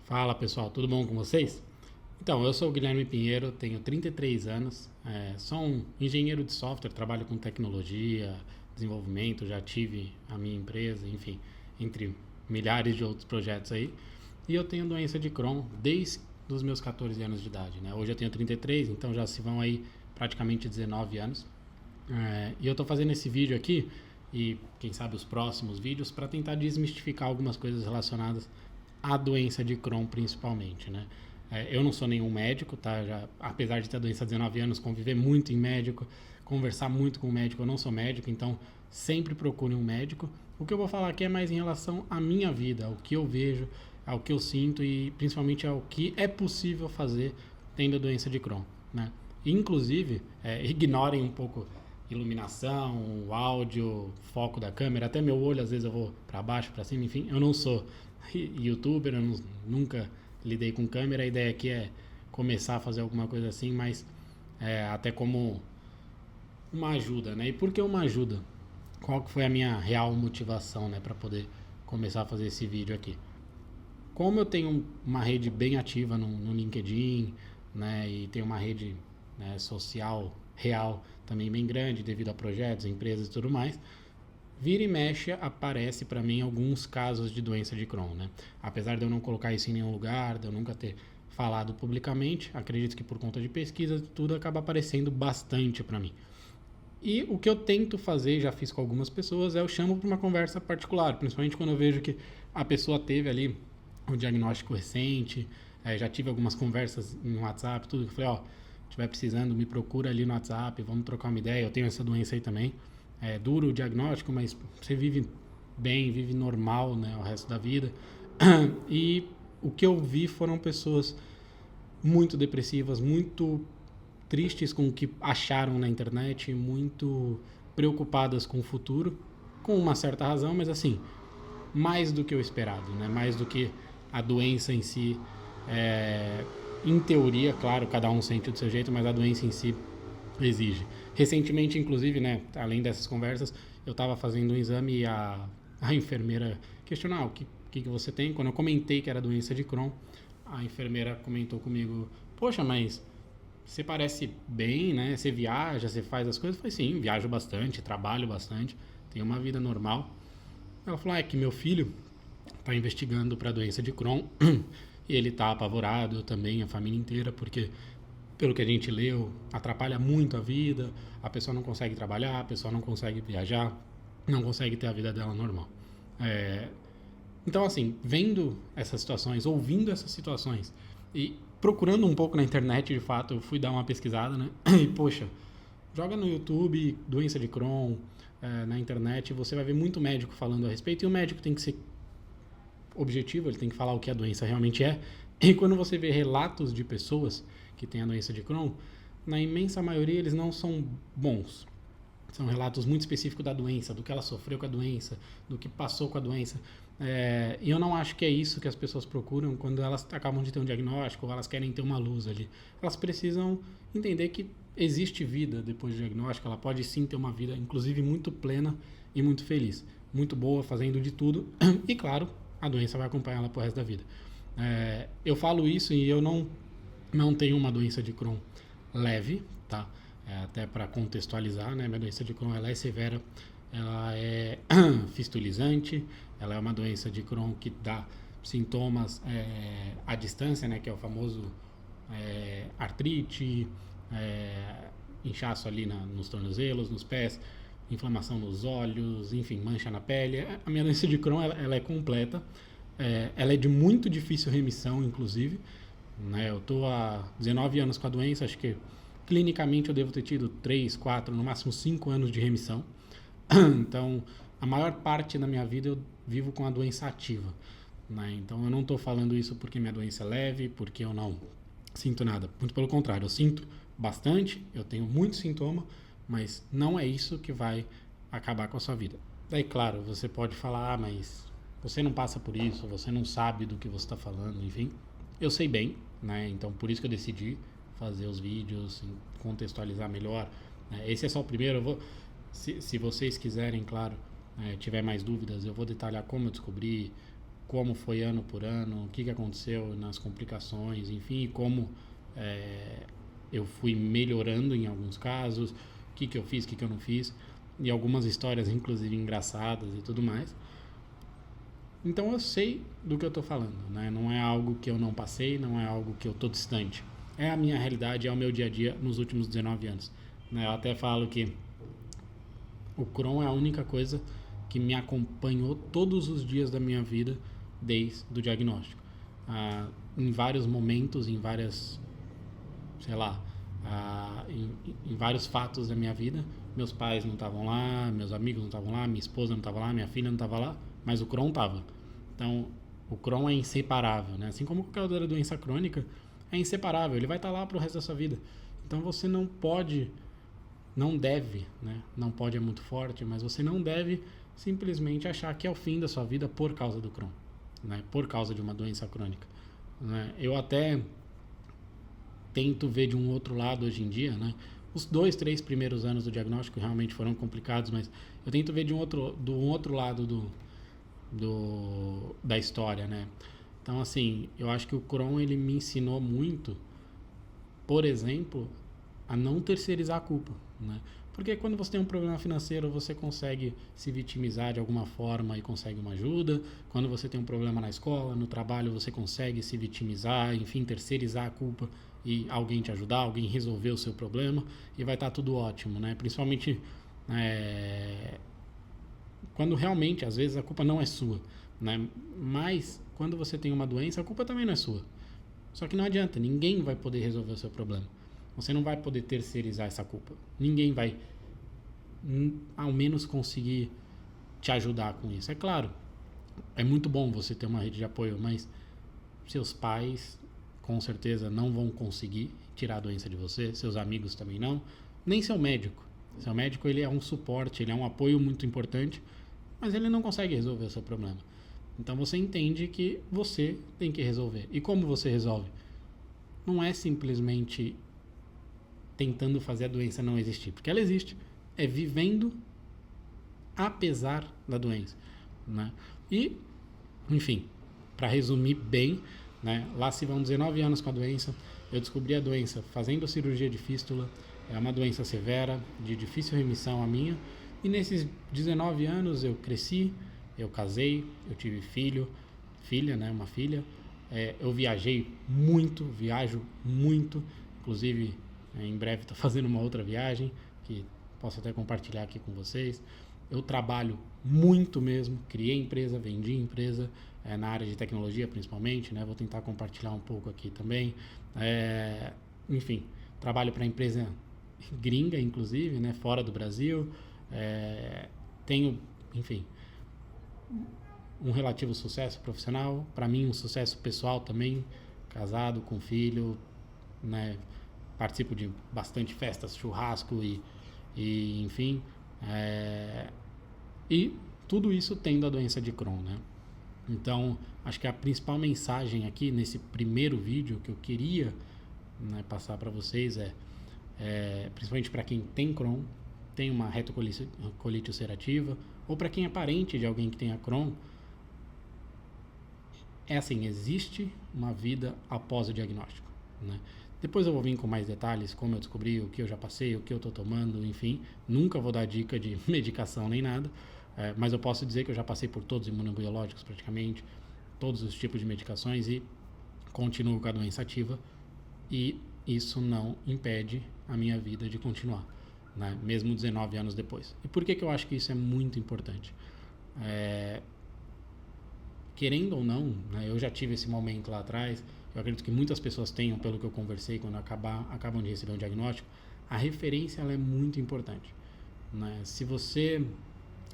Fala pessoal, tudo bom com vocês? Então, eu sou o Guilherme Pinheiro, tenho 33 anos, sou um engenheiro de software, trabalho com tecnologia, desenvolvimento, já tive a minha empresa, enfim, entre milhares de outros projetos aí. E eu tenho doença de Crohn desde os meus 14 anos de idade, né? Hoje eu tenho 33, então já se vão aí praticamente 19 anos. E eu estou fazendo esse vídeo aqui e quem sabe os próximos vídeos para tentar desmistificar algumas coisas relacionadas à doença de Crohn principalmente, né? Eu não sou nenhum médico, tá? Apesar de ter a doença há 19 anos, conviver muito em médico, conversar muito com o médico, eu não sou médico, então sempre procure um médico. O que eu vou falar aqui é mais em relação à minha vida, ao que eu vejo, ao que eu sinto e principalmente ao que é possível fazer tendo a doença de Crohn, né? Inclusive, ignorem um pouco iluminação, o áudio, foco da câmera, até meu olho às vezes eu vou para baixo, para cima, enfim, eu não sou youtuber, eu nunca lidei com câmera, a ideia aqui é começar a fazer alguma coisa assim, mas até como uma ajuda, né? E por que uma ajuda? Qual que foi a minha real motivação, né, para poder começar a fazer esse vídeo aqui? Como eu tenho uma rede bem ativa no LinkedIn, né, e tenho uma rede, né, social real também bem grande devido a projetos, empresas e tudo mais, vira e mexe aparece para mim alguns casos de doença de Crohn, né? Apesar de eu não colocar isso em nenhum lugar, de eu nunca ter falado publicamente, acredito que por conta de pesquisa tudo acaba aparecendo bastante para mim. E o que eu tento fazer, já fiz com algumas pessoas, eu chamo para uma conversa particular, principalmente quando eu vejo que a pessoa teve ali um diagnóstico recente, já tive algumas conversas no WhatsApp, tudo, que eu falei, ó, estiver precisando, me procura ali no WhatsApp, vamos trocar uma ideia, eu tenho essa doença aí também. É duro o diagnóstico, mas você vive bem, vive normal, né, o resto da vida. E o que eu vi foram pessoas muito depressivas, muito tristes com o que acharam na internet, muito preocupadas com o futuro, com uma certa razão, mas assim, mais do que o esperado, né? Mais do que a doença em si. Em teoria, claro, cada um sente do seu jeito, mas a doença em si exige. Recentemente, inclusive, né, além dessas conversas, eu estava fazendo um exame e a enfermeira questionou o que você tem. Quando eu comentei que era doença de Crohn, a enfermeira comentou comigo, poxa, mas você parece bem, né? Você viaja, você faz as coisas? Eu falei, sim, viajo bastante, trabalho bastante, tenho uma vida normal. Ela falou, é que meu filho está investigando para a doença de Crohn e ele está apavorado também, a família inteira, porque pelo que a gente leu, atrapalha muito a vida, a pessoa não consegue trabalhar, a pessoa não consegue viajar, não consegue ter a vida dela normal. Então, assim, vendo essas situações, ouvindo essas situações e procurando um pouco na internet, de fato, eu fui dar uma pesquisada, né? E, poxa, joga no YouTube doença de Crohn, na internet, você vai ver muito médico falando a respeito, e o médico tem que ser objetivo, ele tem que falar o que a doença realmente é. E quando você vê relatos de pessoas que têm a doença de Crohn, na imensa maioria eles não são bons. São relatos muito específicos da doença, do que ela sofreu com a doença, do que passou com a doença. E eu não acho que é isso que as pessoas procuram quando elas acabam de ter um diagnóstico ou elas querem ter uma luz ali. Elas precisam entender que existe vida depois do diagnóstico, ela pode sim ter uma vida, inclusive muito plena e muito feliz. Muito boa, fazendo de tudo. E claro, a doença vai acompanhar ela pro resto da vida. Eu falo isso e eu não tenho uma doença de Crohn leve, tá? Até para contextualizar, né? Minha doença de Crohn ela é severa, ela é fistulizante, ela é uma doença de Crohn que dá sintomas à distância, né? Que é o famoso artrite, inchaço ali nos tornozelos, nos pés, inflamação nos olhos, enfim, mancha na pele. A minha doença de Crohn ela é completa, ela é de muito difícil remissão, inclusive, né? Eu tô há 19 anos com a doença, acho que clinicamente eu devo ter tido 3, 4, no máximo 5 anos de remissão. Então, a maior parte da minha vida eu vivo com a doença ativa, né? Então, eu não estou falando isso porque minha doença é leve, porque eu não sinto nada. Muito pelo contrário, eu sinto bastante, eu tenho muito sintoma, mas não é isso que vai acabar com a sua vida. Daí, claro, você pode falar, mas você não passa por isso, você não sabe do que você está falando, enfim. Eu sei bem, né? Então, por isso que eu decidi fazer os vídeos, contextualizar melhor. Esse é só o primeiro. Se vocês quiserem, claro, tiver mais dúvidas, eu vou detalhar como eu descobri, como foi ano por ano, o que aconteceu nas complicações, enfim, e como eu fui melhorando em alguns casos, o que eu fiz, o que eu não fiz, e algumas histórias, inclusive, engraçadas e tudo mais. Então eu sei do que eu estou falando, né? Não é algo que eu não passei, não é algo que eu estou distante. É a minha realidade, é o meu dia a dia nos últimos 19 anos. Né? Eu até falo que o Crohn é a única coisa que me acompanhou todos os dias da minha vida desde o diagnóstico. Em vários momentos, em várias, sei lá, em vários fatos da minha vida, meus pais não estavam lá, meus amigos não estavam lá, minha esposa não estava lá, minha filha não estava lá, mas o Crohn estava. Então, o Crohn é inseparável, né? Assim como qualquer outra doença crônica, é inseparável, ele vai estar lá para o resto da sua vida. Então, você não pode, não deve, né? Não pode é muito forte, mas você não deve simplesmente achar que é o fim da sua vida por causa do Crohn, né? Por causa de uma doença crônica. Né? Eu até tento ver de um outro lado hoje em dia, né? Os 2, 3 primeiros anos do diagnóstico realmente foram complicados, mas eu tento ver de um outro lado da história, né? Então, assim, eu acho que o Crohn, ele me ensinou muito, por exemplo, a não terceirizar a culpa, né? Porque quando você tem um problema financeiro, você consegue se vitimizar de alguma forma e consegue uma ajuda. Quando você tem um problema na escola, no trabalho, você consegue se vitimizar, enfim, terceirizar a culpa e alguém te ajudar, alguém resolver o seu problema e vai estar tudo ótimo, né? Principalmente quando realmente, às vezes, a culpa não é sua, né? Mas quando você tem uma doença, a culpa também não é sua. Só que não adianta, ninguém vai poder resolver o seu problema. Você não vai poder terceirizar essa culpa. Ninguém vai, ao menos, conseguir te ajudar com isso. É claro, é muito bom você ter uma rede de apoio, mas seus pais, com certeza, não vão conseguir tirar a doença de você. Seus amigos também não. Nem seu médico. Seu médico, ele é um suporte, ele é um apoio muito importante, mas ele não consegue resolver o seu problema. Então você entende que você tem que resolver. E como você resolve? Não é simplesmente tentando fazer a doença não existir, porque ela existe. É vivendo apesar da doença, né? E, enfim, para resumir bem, né? Lá se vão 19 anos com a doença. Eu descobri a doença fazendo cirurgia de fístula. É uma doença severa, de difícil remissão a minha. E nesses 19 anos eu cresci, eu casei, eu tive filha, né? Uma filha. Eu viajo muito, inclusive em breve estou fazendo uma outra viagem que posso até compartilhar aqui com vocês. Eu trabalho muito mesmo, criei empresa, vendi empresa, na área de tecnologia principalmente, né? Vou tentar compartilhar um pouco aqui também. Enfim, trabalho para empresa gringa, inclusive, né? Fora do Brasil. Tenho, enfim, um relativo sucesso profissional, para mim um sucesso pessoal também, casado, com filho, né? Participo de bastante festas, churrasco e enfim, e tudo isso tendo a doença de Crohn, né? Então, acho que a principal mensagem aqui nesse primeiro vídeo que eu queria, né, passar para vocês principalmente para quem tem Crohn, tem uma retocolite ulcerativa, ou para quem é parente de alguém que tenha Crohn, assim, existe uma vida após o diagnóstico, né? Depois eu vou vir com mais detalhes, como eu descobri, o que eu já passei, o que eu estou tomando, enfim. Nunca vou dar dica de medicação nem nada, mas eu posso dizer que eu já passei por todos os imunobiológicos praticamente, todos os tipos de medicações e continuo com a doença ativa. E isso não impede a minha vida de continuar, né? Mesmo 19 anos depois. E por que eu acho que isso é muito importante? Querendo ou não, né, eu já tive esse momento lá atrás, eu acredito que muitas pessoas tenham, pelo que eu conversei, quando acabam de receber um diagnóstico, a referência ela é muito importante, né? Se você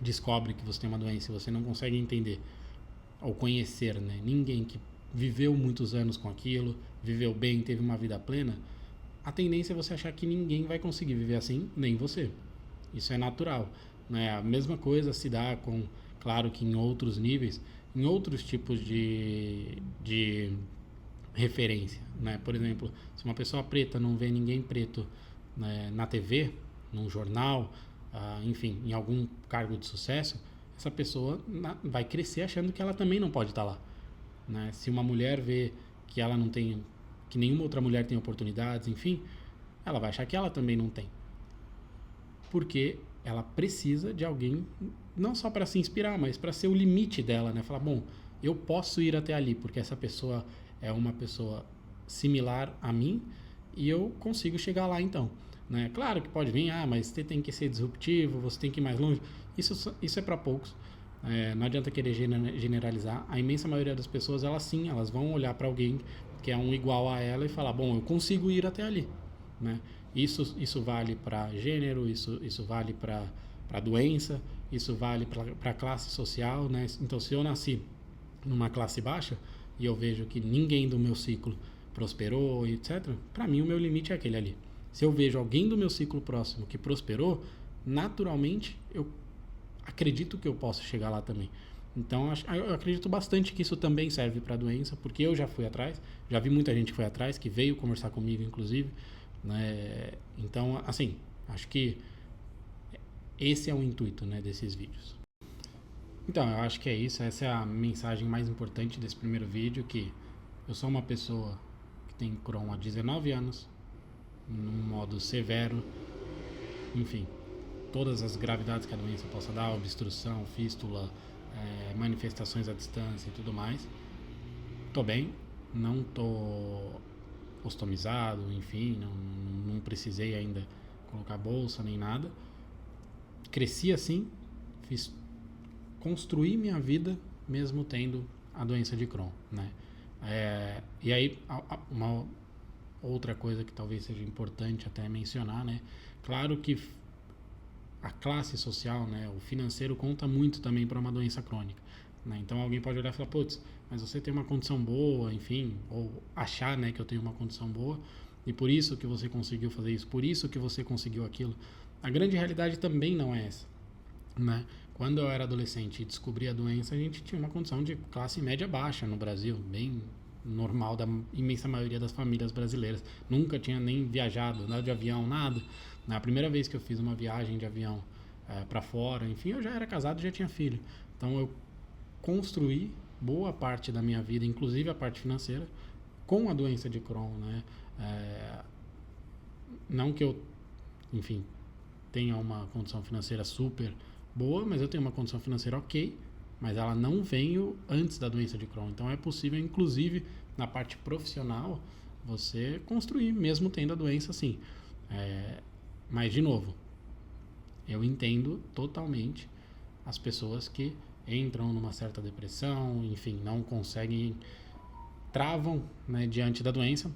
descobre que você tem uma doença e você não consegue entender ou conhecer, né, ninguém que viveu muitos anos com aquilo, viveu bem, teve uma vida plena, a tendência é você achar que ninguém vai conseguir viver assim, nem você. Isso é natural, né? A mesma coisa se dá com, claro que em outros níveis, em outros tipos de referência, né? Por exemplo, se uma pessoa preta não vê ninguém preto, né, na TV, num jornal, enfim, em algum cargo de sucesso, essa pessoa vai crescer achando que ela também não pode estar lá, né? Se uma mulher vê que ela não tem, que nenhuma outra mulher tem oportunidades, enfim, ela vai achar que ela também não tem. Porque ela precisa de alguém, não só para se inspirar, mas para ser o limite dela, né? Falar, bom, eu posso ir até ali, porque essa pessoa é uma pessoa similar a mim e eu consigo chegar lá então, né? Claro que pode vir, mas você tem que ser disruptivo, você tem que ir mais longe. Isso é para poucos. Não adianta querer generalizar. A imensa maioria das pessoas, elas vão olhar para alguém que é um igual a ela e falar, bom, eu consigo ir até ali, né? Isso vale para gênero, isso vale para doença, isso vale para classe social, né? Então, se eu nasci numa classe baixa e eu vejo que ninguém do meu ciclo prosperou, etc., para mim o meu limite é aquele ali. Se eu vejo alguém do meu ciclo próximo que prosperou, naturalmente eu acredito que eu posso chegar lá também. Então, eu acredito bastante que isso também serve para a doença, porque eu já fui atrás, já vi muita gente que foi atrás, que veio conversar comigo, inclusive, né? Então, assim, acho que esse é o intuito, né, desses vídeos. Então, eu acho que é isso. Essa é a mensagem mais importante desse primeiro vídeo, que eu sou uma pessoa que tem Crohn há 19 anos, num modo severo, enfim, todas as gravidades que a doença possa dar, obstrução, fístula, manifestações à distância e tudo mais. Tô bem, não tô ostomizado, enfim, não precisei ainda colocar bolsa nem nada. Cresci assim, construí minha vida mesmo tendo a doença de Crohn, né? E aí, uma outra coisa que talvez seja importante até mencionar, né? Claro que a classe social, né, o financeiro conta muito também para uma doença crônica, né? Então alguém pode olhar e falar, putz, mas você tem uma condição boa, enfim, ou achar, né, que eu tenho uma condição boa e por isso que você conseguiu fazer isso, por isso que você conseguiu aquilo. A grande realidade também não é essa, né? Quando eu era adolescente e descobri a doença, a gente tinha uma condição de classe média baixa no Brasil, bem normal da imensa maioria das famílias brasileiras. Nunca tinha nem viajado, andado de avião, nada. Na primeira vez que eu fiz uma viagem de avião para fora, enfim, eu já era casado, já tinha filho. Então eu construí boa parte da minha vida, inclusive a parte financeira, com a doença de Crohn, né? Não que eu, enfim, tenha uma condição financeira super boa, mas eu tenho uma condição financeira ok, mas ela não veio antes da doença de Crohn. Então é possível, inclusive, na parte profissional, você construir, mesmo tendo a doença, sim. Mas, de novo, eu entendo totalmente as pessoas que entram numa certa depressão, enfim, não conseguem, travam, né, diante da doença.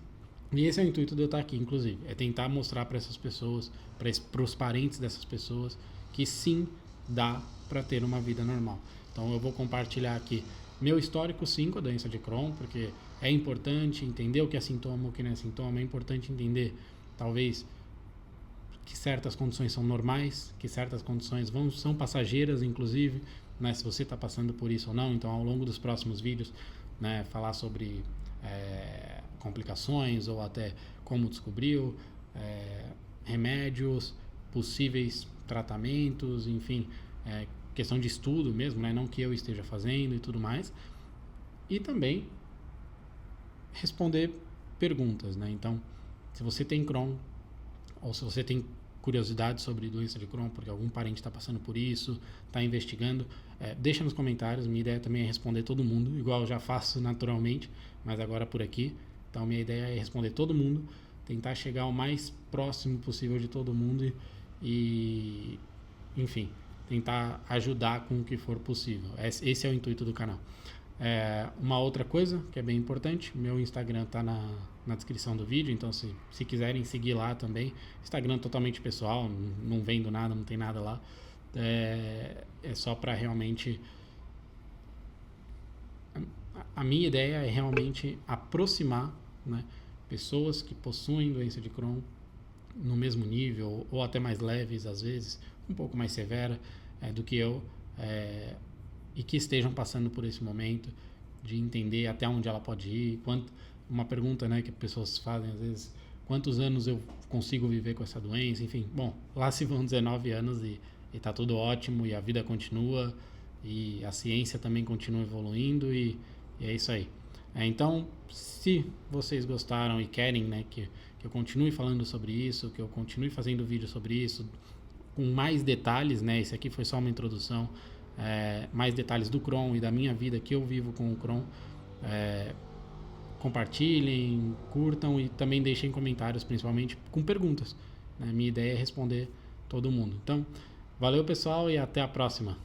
E esse é o intuito de eu estar aqui, inclusive, é tentar mostrar para essas pessoas, para os parentes dessas pessoas, que sim, dá para ter uma vida normal. Então eu vou compartilhar aqui meu histórico, sim, com a doença de Crohn, porque é importante entender o que é sintoma, o que não é sintoma, é importante entender, talvez, que certas condições são normais, que certas condições são passageiras, inclusive, né, se você está passando por isso ou não. Então, ao longo dos próximos vídeos, né, falar sobre complicações ou até como descobriu, remédios, possíveis tratamentos, enfim, questão de estudo mesmo, né, não que eu esteja fazendo e tudo mais. E também responder perguntas, né? Então, se você tem Crohn, ou se você tem curiosidade sobre doença de Crohn, porque algum parente está passando por isso, está investigando, deixa nos comentários. Minha ideia também é responder todo mundo, igual eu já faço naturalmente, mas agora por aqui. Então, minha ideia é responder todo mundo, tentar chegar o mais próximo possível de todo mundo e enfim, tentar ajudar com o que for possível. Esse é o intuito do canal. Uma outra coisa que é bem importante, meu Instagram está na descrição do vídeo, então se quiserem seguir lá também. Instagram totalmente pessoal, não vendo nada, não tem nada lá. É só para realmente... A minha ideia é realmente aproximar, né, pessoas que possuem doença de Crohn no mesmo nível, ou até mais leves às vezes, um pouco mais severa do que eu, e que estejam passando por esse momento, de entender até onde ela pode ir. Uma pergunta, né, que pessoas fazem às vezes: quantos anos eu consigo viver com essa doença? Enfim, bom, lá se vão 19 anos e tá tudo ótimo e a vida continua, e a ciência também continua evoluindo e é isso aí. Então, se vocês gostaram e querem, né, que eu continue falando sobre isso, que eu continue fazendo vídeo sobre isso, com mais detalhes, né? Esse aqui foi só uma introdução, mais detalhes do Cron e da minha vida que eu vivo com o Cron. Compartilhem, curtam e também deixem comentários, principalmente com perguntas, né? Minha ideia é responder todo mundo. Então, valeu pessoal e até a próxima.